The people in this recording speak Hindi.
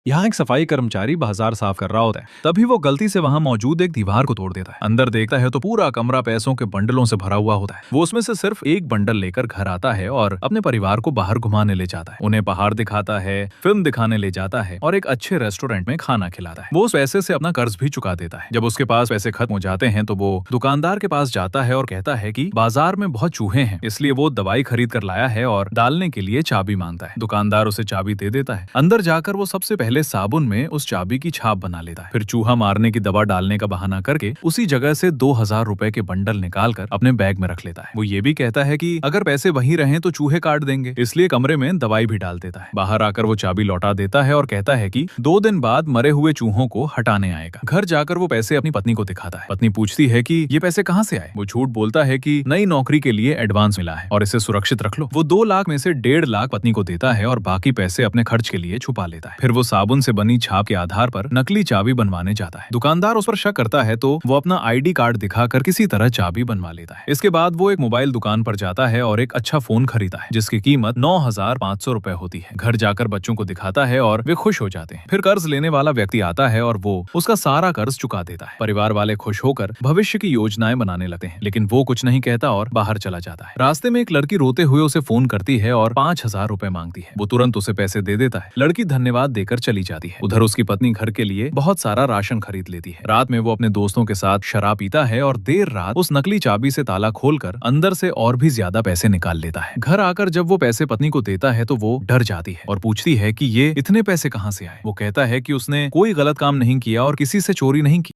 यहाँ एक सफाई कर्मचारी बाजार साफ कर रहा होता है। तभी वो गलती से वहाँ मौजूद एक दीवार को तोड़ देता है। अंदर देखता है तो पूरा कमरा पैसों के बंडलों से भरा हुआ होता है। वो उसमें से सिर्फ एक बंडल लेकर घर आता है और अपने परिवार को बाहर घुमाने ले जाता है। उन्हें पहाड़ दिखाता है, फिल्म दिखाने ले जाता है और एक अच्छे रेस्टोरेंट में खाना खिलाता है। वो उस पैसे से अपना कर्ज भी चुका देता है। जब उसके पास पैसे खत्म हो जाते हैं तो वो दुकानदार के पास जाता है और कहता है कि बाजार में बहुत चूहे हैं, इसलिए वो दवाई खरीद कर लाया है और डालने के लिए चाबी मांगता है। दुकानदार उसे चाबी दे देता है। अंदर जाकर वो सबसे पहले साबुन में उस चाबी की छाप बना लेता है। फिर चूहा मारने की दवा डालने का बहाना करके उसी जगह से 2000 रुपए के बंडल निकालकर अपने बैग में रख लेता है। वो ये भी कहता है कि अगर पैसे वहीं रहे तो चूहे काट देंगे, इसलिए कमरे में दवाई भी डाल देता है। बाहर आकर वो चाबी लौटा देता है और कहता है कि 2 दिन बाद मरे हुए चूहों को हटाने आएगा। घर जाकर वो पैसे अपनी पत्नी को दिखाता है। पत्नी पूछती है कि ये पैसे कहाँ से आए। वो झूठ बोलता है कि नई नौकरी के लिए एडवांस मिला है और इसे सुरक्षित रख लो। वो 2 लाख में से 1.5 लाख पत्नी को देता है और बाकी पैसे अपने खर्च के लिए छुपा लेता है। फिर वो साबुन से बनी छाप के आधार पर नकली चाबी बनवाने जाता है। दुकानदार उस पर शक करता है तो वो अपना आईडी कार्ड दिखाकर किसी तरह चाबी बनवा लेता है। इसके बाद वो एक मोबाइल दुकान पर जाता है और एक अच्छा फोन खरीदा है जिसकी कीमत 9500 रुपए होती है। घर जाकर बच्चों को दिखाता है और वे खुश हो जाते हैं। फिर कर्ज लेने वाला व्यक्ति आता है और वो उसका सारा कर्ज चुका देता है। परिवार वाले खुश होकर भविष्य की योजनाएं बनाने लगते हैं, लेकिन वो कुछ नहीं कहता और बाहर चला जाता है। रास्ते में एक लड़की रोते हुए उसे फोन करती है और 5000 रुपए मांगती है। वो तुरंत उसे पैसे दे देता है। लड़की धन्यवाद देकर चली जाती है। उधर उसकी पत्नी घर के लिए बहुत सारा राशन खरीद लेती है। रात में वो अपने दोस्तों के साथ शराब पीता है और देर रात उस नकली चाबी से ताला खोलकर अंदर से और भी ज्यादा पैसे निकाल लेता है। घर आकर जब वो पैसे पत्नी को देता है तो वो डर जाती है और पूछती है कि ये इतने पैसे कहाँ से आए। वो कहता है कि उसने कोई गलत काम नहीं किया और किसी से चोरी नहीं की।